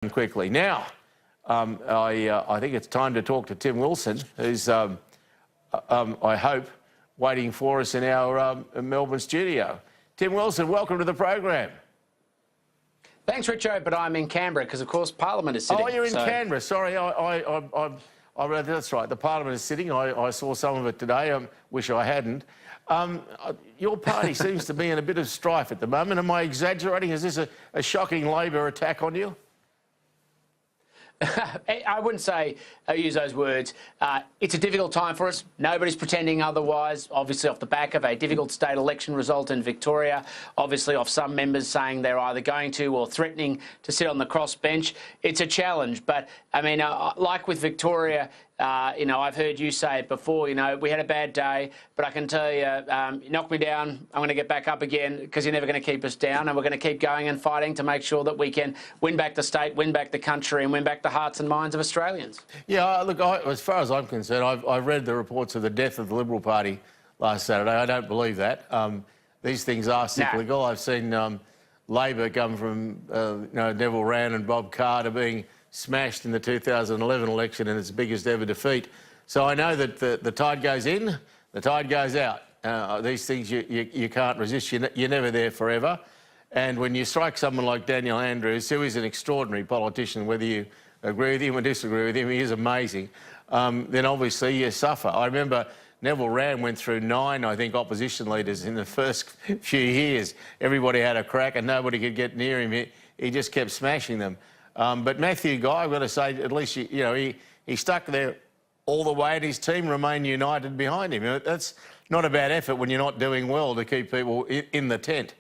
quickly. Now, I think it's time to talk to Tim Wilson, who's, I hope, waiting for us in our Melbourne studio. Tim Wilson, welcome to the program. Thanks, Richo, but I'm in Canberra because, of course, Parliament is sitting. Oh, you're in Canberra. Sorry, that's right. The Parliament is sitting. I saw some of it today. Wish I hadn't. Your party seems to be in a bit of strife at the moment. Am I exaggerating? Is this a shocking Labor attack on you? I wouldn't say use those words. It's a difficult time for us. Nobody's pretending otherwise. Obviously, off the back of a difficult state election result in Victoria, obviously off some members saying they're either going to or threatening to sit on the crossbench. It's a challenge. But, I mean, like with Victoria, I've heard you say it before, we had a bad day, but I can tell you, you knock me down, I'm going to get back up again because you're never going to keep us down, and we're going to keep going and fighting to make sure that we can win back the state, win back the country and win back the hearts and minds of Australians. Yeah, look, as far as I'm concerned, I've read the reports of the death of the Liberal Party last Saturday. I don't believe that. These things are cyclical. I've seen Labor come from Neville Wran and Bob Carr to being smashed in the 2011 election in its biggest ever defeat. So I know that the tide goes in, the tide goes out. These things you can't resist. You're never there forever. And when you strike someone like Daniel Andrews, who is an extraordinary politician, whether you agree with him or disagree with him, he is amazing, then obviously you suffer. I remember Neville Wran went through 9, I think, opposition leaders in the first few years. Everybody had a crack and nobody could get near him. He just kept smashing them. But Matthew Guy, I've got to say, at least he stuck there all the way and his team remained united behind him. That's not a bad effort when you're not doing well to keep people in the tent.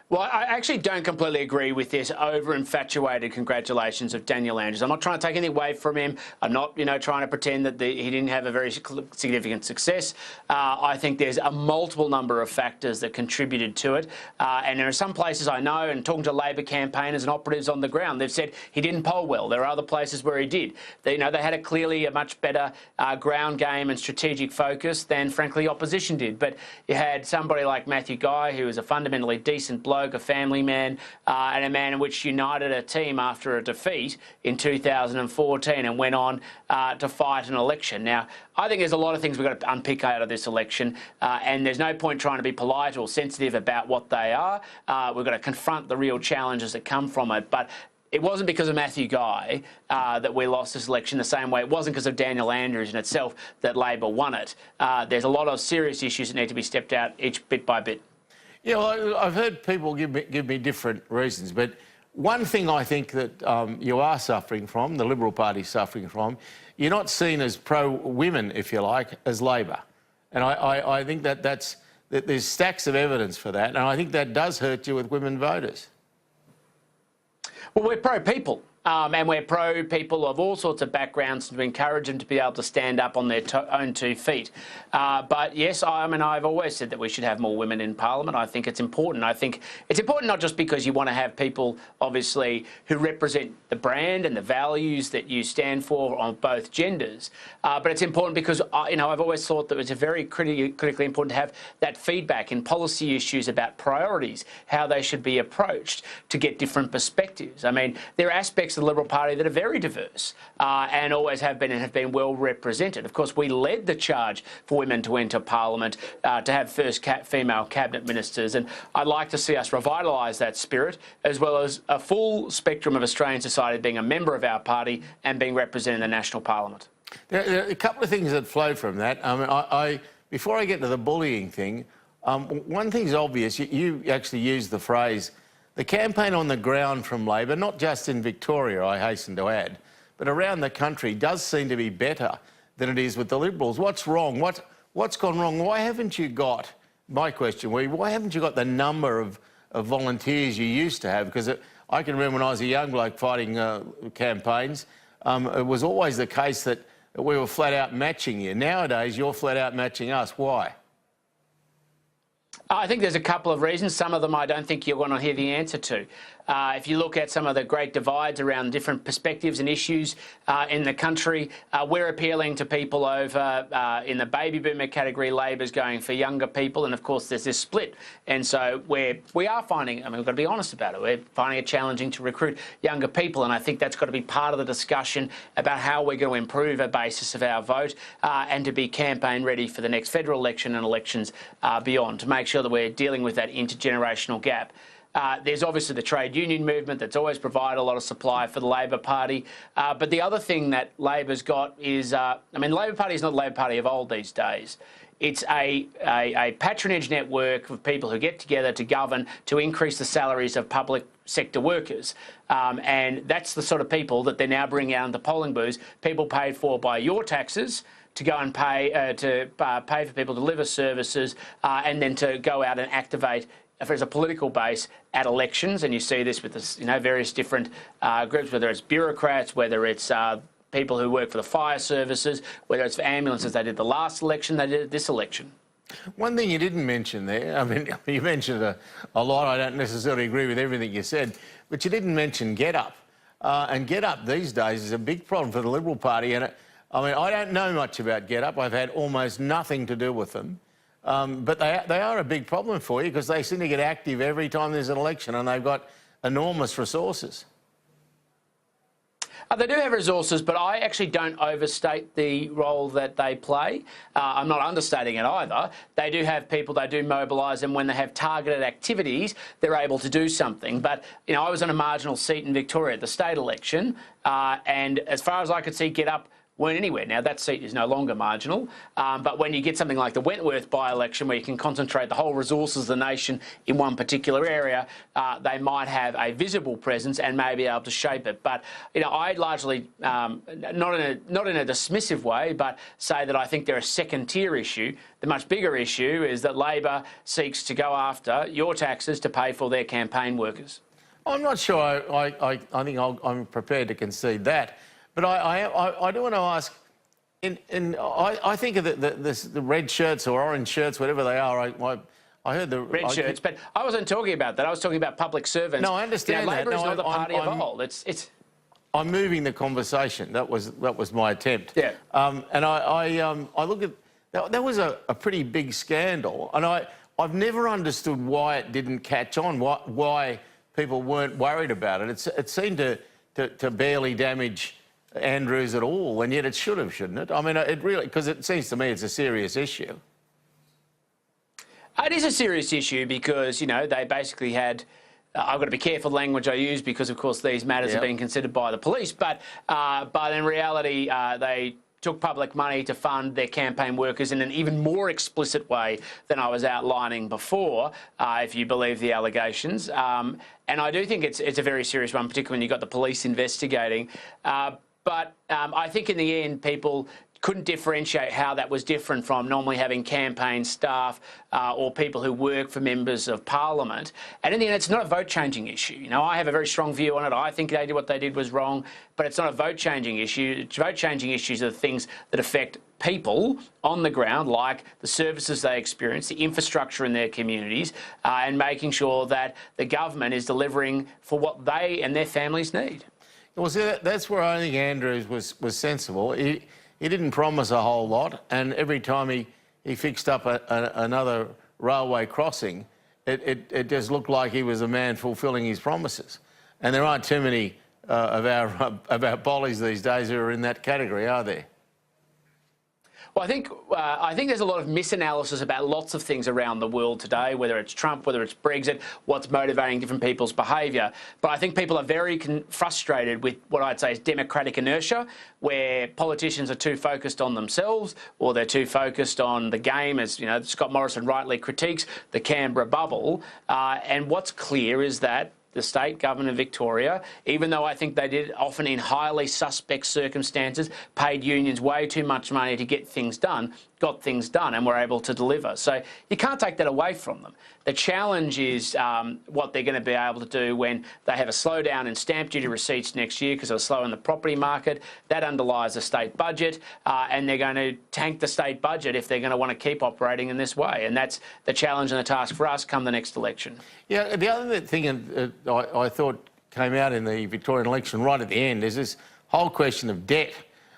Well, I actually don't completely agree with this over-infatuated congratulations of Daniel Andrews. I'm not trying to take anything away from him. I'm not, trying to pretend that he didn't have a very significant success. I think there's a multiple number of factors that contributed to it. And there are some places I know, and talking to Labor campaigners and operatives on the ground, they've said he didn't poll well. There are other places where he did. They had clearly a much better ground game and strategic focus than, frankly, opposition did. But you had somebody like Matthew Guy, who was a fundamentally decent bloke, a family man, and a man in which united a team after a defeat in 2014 and went on to fight an election. Now, I think there's a lot of things we've got to unpick out of this election, and there's no point trying to be polite or sensitive about what they are. We've got to confront the real challenges that come from it. But it wasn't because of Matthew Guy that we lost this election the same way. It wasn't because of Daniel Andrews in itself that Labor won it. There's a lot of serious issues that need to be stepped out each bit by bit. Yeah, well, I've heard people give me different reasons, but one thing I think that you are suffering from, the Liberal Party's suffering from, you're not seen as pro-women, if you like, as Labor. And I think that there's stacks of evidence for that, and I think that does hurt you with women voters. Well, we're pro-people. And we're pro-people of all sorts of backgrounds to encourage them to be able to stand up on their own 2 feet. But yes, I've always said that we should have more women in Parliament. I think it's important. I think it's important not just because you want to have people, obviously, who represent the brand and the values that you stand for on both genders, but it's important because, I've always thought that it's very critically important to have that feedback in policy issues about priorities, how they should be approached to get different perspectives. I mean, there are aspects of the Liberal Party that are very diverse and always have been and have been well represented. Of course, we led the charge for women to enter Parliament, to have first female cabinet ministers, and I'd like to see us revitalise that spirit, as well as a full spectrum of Australian society being a member of our party and being represented in the national Parliament. There are a couple of things that flow from that. Before I get to the bullying thing, one thing's obvious. You actually used the phrase, the campaign on the ground from Labor, not just in Victoria, I hasten to add, but around the country, does seem to be better than it is with the Liberals. What's wrong? What's gone wrong? Why haven't you got, my question, why haven't you got the number of volunteers you used to have? Because I can remember when I was a young bloke fighting campaigns, it was always the case that we were flat out matching you. Nowadays, you're flat out matching us. Why? I think there's a couple of reasons. Some of them I don't think you're going to hear the answer to. If you look at some of the great divides around different perspectives and issues in the country, we're appealing to people over in the baby boomer category. Labor's going for younger people, and of course there's this split. And so we are finding, I mean, we've got to be honest about it, we're finding it challenging to recruit younger people, and I think that's got to be part of the discussion about how we're going to improve a basis of our vote and to be campaign ready for the next federal election and elections beyond, to make sure that we're dealing with that intergenerational gap. There's obviously the trade union movement that's always provided a lot of supply for the Labor Party. But the other thing that Labor's got is, I mean, the Labor Party is not the Labor Party of old these days. It's a patronage network of people who get together to govern to increase the salaries of public sector workers. And that's the sort of people that they're now bringing out into polling booths, people paid for by your taxes, to go and pay for people to deliver services and then to go out and activate as a political base at elections. And you see this with this, various different groups, whether it's bureaucrats, whether it's people who work for the fire services, whether it's for ambulances. They did the last election, they did this election. One thing you didn't mention there, I mean, you mentioned a lot. I don't necessarily agree with everything you said, but you didn't mention GetUp. And GetUp these days is a big problem for the Liberal Party. And I mean, I don't know much about GetUp. I've had almost nothing to do with them. But they are a big problem for you because they seem to get active every time there's an election, and they've got enormous resources. They do have resources, but I actually don't overstate the role that they play. I'm not understating it either. They do have people, they do mobilise, and when they have targeted activities, they're able to do something. But, I was on a marginal seat in Victoria at the state election, and as far as I could see, GetUp weren't anywhere. Now, that seat is no longer marginal, but when you get something like the Wentworth by-election where you can concentrate the whole resources of the nation in one particular area, they might have a visible presence and may be able to shape it. But, I largely, not in a dismissive way, but say that I think they're a second-tier issue. The much bigger issue is that Labor seeks to go after your taxes to pay for their campaign workers. I'm not sure I think I'm prepared to concede that. But I do want to ask, I think of the red shirts or orange shirts, whatever they are. I heard the red shirts, but I wasn't talking about that. I was talking about public servants. No, I understand that. Labor is not the party of old. I'm moving the conversation. That was my attempt. Yeah. And I look at that was a pretty big scandal, and I've never understood why it didn't catch on. Why people weren't worried about it. It seemed to barely damage Andrews at all, and yet it should have, shouldn't it? I mean, it really, because it seems to me it's a serious issue. It is a serious issue because, they basically had... I've got to be careful the language I use because, of course, these matters are being considered by the police. But in reality, they took public money to fund their campaign workers in an even more explicit way than I was outlining before, if you believe the allegations. And I do think it's a very serious one, particularly when you've got the police investigating. But I think in the end, people couldn't differentiate how that was different from normally having campaign staff or people who work for members of parliament. And in the end, it's not a vote-changing issue. I have a very strong view on it. I think what they did was wrong, but it's not a vote-changing issue. Vote-changing issues are the things that affect people on the ground, like the services they experience, the infrastructure in their communities, and making sure that the government is delivering for what they and their families need. Well, see, that's where I think Andrews was sensible. He didn't promise a whole lot, and every time he fixed up another railway crossing, it just looked like he was a man fulfilling his promises. And there aren't too many of our pollies these days who are in that category, are there? Well, I think there's a lot of misanalysis about lots of things around the world today, whether it's Trump, whether it's Brexit, what's motivating different people's behaviour. But I think people are very frustrated with what I'd say is democratic inertia, where politicians are too focused on themselves or they're too focused on the game, as Scott Morrison rightly critiques, the Canberra bubble. And what's clear is that the state government of Victoria, even though I think they did often in highly suspect circumstances, paid unions way too much money to get things done, got things done and were able to deliver. So you can't take that away from them. The challenge is what they're going to be able to do when they have a slowdown in stamp duty receipts next year because they're slow in the property market. That underlies the state budget, and they're going to tank the state budget if they're going to want to keep operating in this way. And that's the challenge and the task for us come the next election. Yeah, the other thing I thought came out in the Victorian election right at the end is this whole question of debt.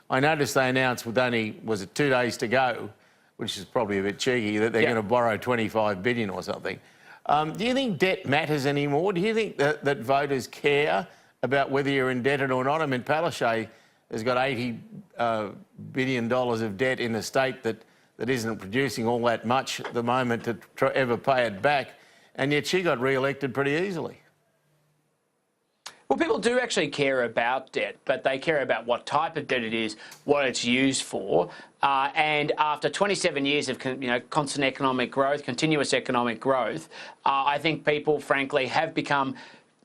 I noticed they announced with only, was it 2 days to go, which is probably a bit cheeky, that they're going to borrow 25 billion or something. Do you think debt matters anymore? Do you think that voters care about whether you're indebted or not? I mean, Palaszczuk has got $80 billion of debt in a state that isn't producing all that much at the moment to ever pay it back, and yet she got re-elected pretty easily. Well, people do actually care about debt, but they care about what type of debt it is, what it's used for. And after 27 years of constant economic growth, continuous economic growth, I think people, frankly, have become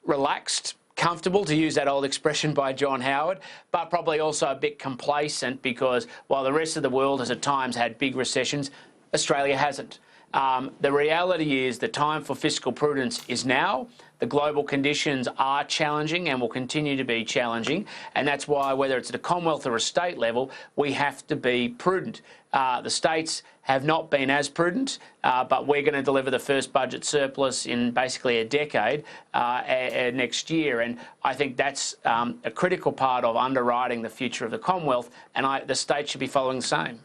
relaxed, comfortable, to use that old expression by John Howard, but probably also a bit complacent because while the rest of the world has at times had big recessions, Australia hasn't. The reality is the time for fiscal prudence is now. The global conditions are challenging and will continue to be challenging, and that's why, whether it's at a Commonwealth or a state level, we have to be prudent. The states have not been as prudent, but we're going to deliver the first budget surplus in basically a decade next year, and I think that's a critical part of underwriting the future of the Commonwealth, and the states should be following the same.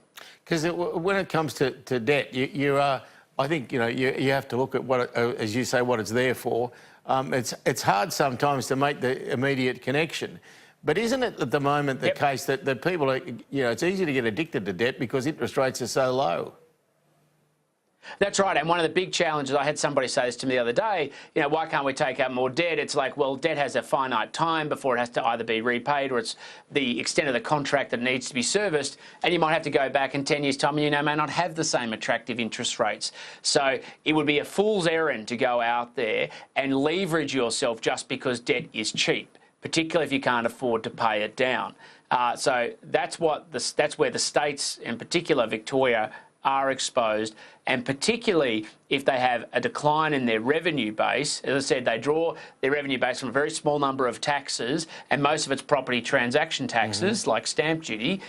Because when it comes to debt, I think you have to look at what, as you say, what it's there for. It's hard sometimes to make the immediate connection, but isn't it at the moment the case that people are, it's easy to get addicted to debt because interest rates are so low? That's right, and one of the big challenges, I had somebody say this to me the other day, why can't we take out more debt? It's like, well, debt has a finite time before it has to either be repaid or it's the extent of the contract that needs to be serviced, and you might have to go back in 10 years' time and may not have the same attractive interest rates. So it would be a fool's errand to go out there and leverage yourself just because debt is cheap, particularly if you can't afford to pay it down. So that's where the states, in particular Victoria, are exposed, and particularly if they have a decline in their revenue base. As I said, they draw their revenue base from a very small number of taxes, and most of it's property transaction taxes, like stamp duty.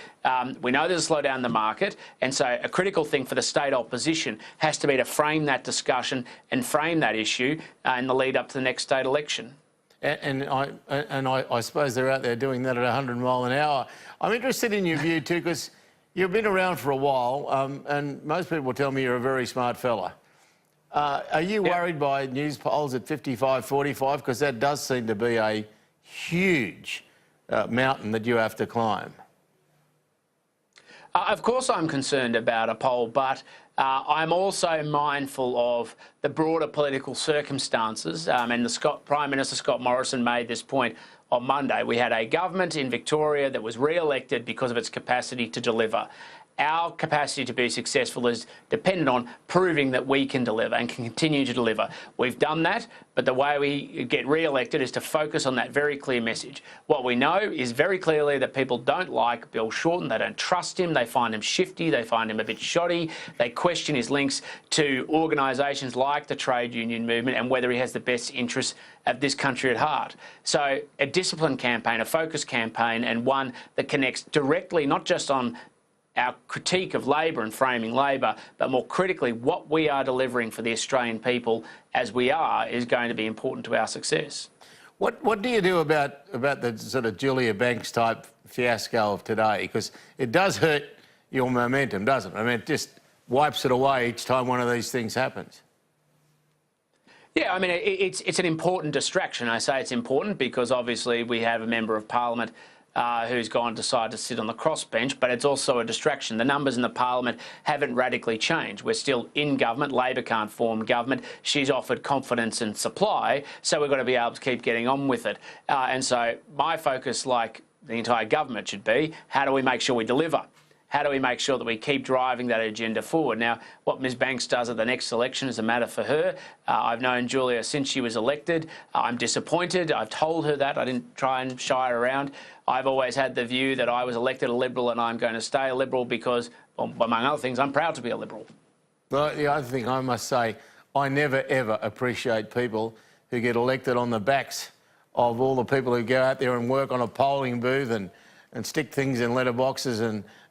We know there's a slowdown in the market, and so a critical thing for the state opposition has to be to frame that discussion and frame that issue in the lead up to the next state election. And I suppose they're out there doing that at 100 mile an hour. I'm interested in your view too, because you've been around for a while, and most people tell me you're a very smart fella. Are you worried by news polls at 55-45? Because that does seem to be a huge mountain that you have to climb. Of course I'm concerned about a poll, but I'm also mindful of the broader political circumstances, and Prime Minister Scott Morrison made this point on Monday. We had a government in Victoria that was re-elected because of its capacity to deliver. Our capacity to be successful is dependent on proving that we can deliver and can continue to deliver. We've done that, but the way we get re-elected is to focus on that very clear message. What we know is very clearly that people don't like Bill Shorten. They don't trust him. They find him shifty. They find him a bit shoddy. They question his links to organisations like the trade union movement and whether he has the best interests of this country at heart. So a disciplined campaign, a focused campaign, and one that connects directly not just on our critique of Labor and framing Labor, but more critically what we are delivering for the Australian people as we are is going to be important to our success. What do you do about the sort of Julia Banks type fiasco of today? Because it does hurt your momentum, doesn't it? I mean, it just wipes it away each time one of these things happens. Yeah, I mean, it's an important distraction. I say it's important because obviously we have a Member of Parliament who's gone to decide to sit on the crossbench, but it's also a distraction. The numbers in the parliament haven't radically changed. We're still in government. Labor can't form government. She's offered confidence and supply, so we've got to be able to keep getting on with it. And so my focus, like the entire government, should be how do we make sure we deliver? How do we make sure that we keep driving that agenda forward? Now, what Ms Banks does at the next election is a matter for her. I've known Julia since she was elected. I'm disappointed. I've told her that. I didn't try and shy her around. I've always had the view that I was elected a Liberal and I'm going to stay a Liberal because well, among other things, I'm proud to be a Liberal. Well, the other thing I must say, I never ever appreciate people who get elected on the backs of all the people who go out there and work on a polling booth and stick things in letterboxes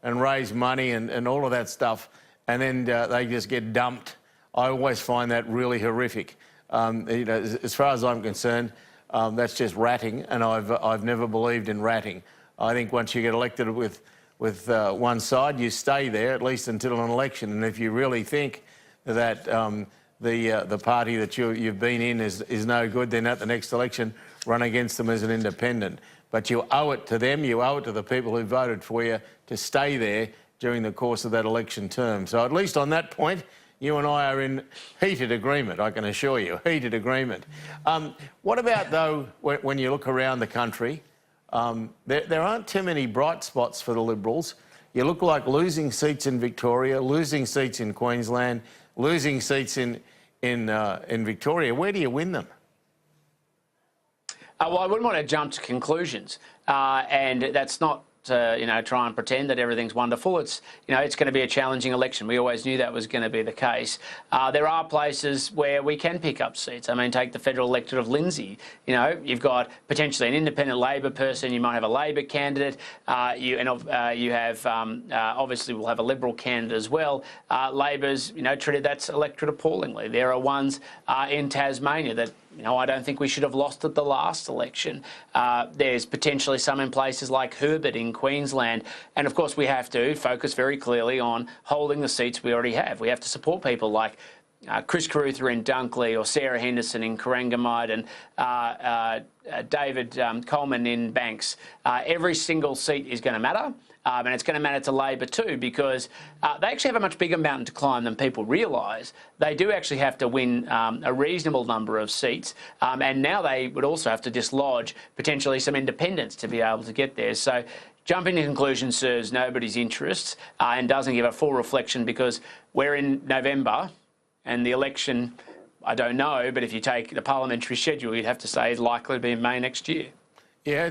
and raise money and all of that stuff, and then they just get dumped. I always find that really horrific. You know, as far as I'm concerned, that's just ratting, and I've never believed in ratting. I think once you get elected with one side, you stay there at least until an election. And if you really think that the party that you've been in is no good, then at the next election, run against them as an independent. But you owe it to them, you owe it to the people who voted for you to stay there during the course of that election term. So at least on that point, you and I are in heated agreement, I can assure you, heated agreement. What about, though, when you look around the country, there aren't too many bright spots for the Liberals. You look like losing seats in Victoria, losing seats in Queensland, losing seats in Victoria. Where do you win them? Well, I wouldn't want to jump to conclusions, and that's not you know, try and pretend that everything's wonderful. It's, you know, it's going to be a challenging election. We always knew that was going to be the case. There are places where we can pick up seats. I mean, take the federal electorate of Lindsay. You know, you've got potentially an independent Labor person. You might have a Labor candidate. You have obviously we'll have a Liberal candidate as well. Labor's, you know, treated that electorate appallingly. There are ones in Tasmania that, you know, I don't think we should have lost at the last election. There's potentially some in places like Herbert in Queensland. And of course, we have to focus very clearly on holding the seats we already have. We have to support people like Chris Carruthers in Dunkley or Sarah Henderson in Corangamite and David Coleman in Banks. Every single seat is going to matter. And it's going to matter to Labor too, because they actually have a much bigger mountain to climb than people realise. They do actually have to win a reasonable number of seats, and now they would also have to dislodge potentially some independents to be able to get there. So jumping to conclusions serves nobody's interests and doesn't give a full reflection, because we're in November and the election, I don't know, but if you take the parliamentary schedule, you'd have to say is likely to be in May next year. Yeah,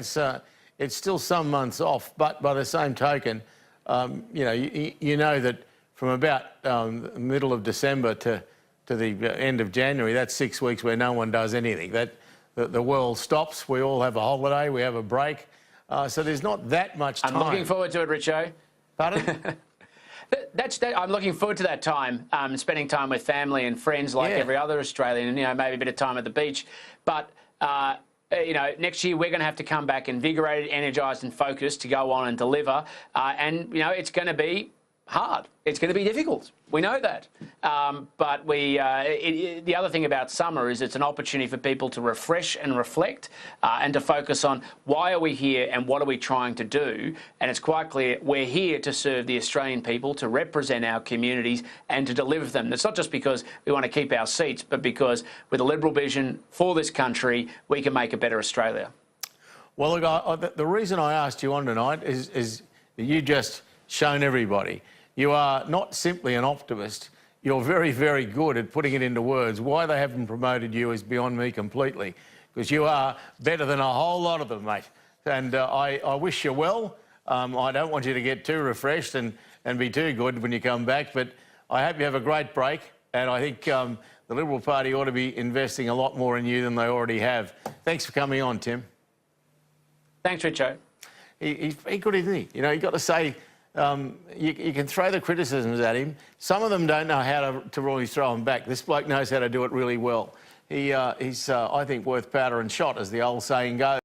it's still some months off, but by the same token, you know, you know that from about the middle of December to the end of January, that's 6 weeks where no one does anything. The world stops, we all have a holiday, we have a break, so there's not that much time. I'm looking forward to it, Richo. Pardon? I'm looking forward to that time, spending time with family and friends like every other Australian, and, you know, maybe a bit of time at the beach. But you know, next year we're going to have to come back invigorated, energised and focused to go on and deliver. And, you know, it's going to be hard. It's going to be difficult. We know that. But the other thing about summer is it's an opportunity for people to refresh and reflect and to focus on why are we here and what are we trying to do. And it's quite clear we're here to serve the Australian people, to represent our communities and to deliver them. It's not just because we want to keep our seats, but because with a Liberal vision for this country, we can make a better Australia. Well, look, the reason I asked you on tonight is that you just shown everybody you are not simply an optimist, you're very, very good at putting it into words. Why they haven't promoted you is beyond me completely, because you are better than a whole lot of them, mate. And I wish you well. I don't want you to get too refreshed and be too good when you come back, but I hope you have a great break, and I think the Liberal Party ought to be investing a lot more in you than they already have. Thanks for coming on, Tim. Thanks, Richo. He's good, isn't he? You know, you've got to say, you can throw the criticisms at him. Some of them don't know how to really throw them back. This bloke knows how to do it really well. He's I think, worth powder and shot, as the old saying goes.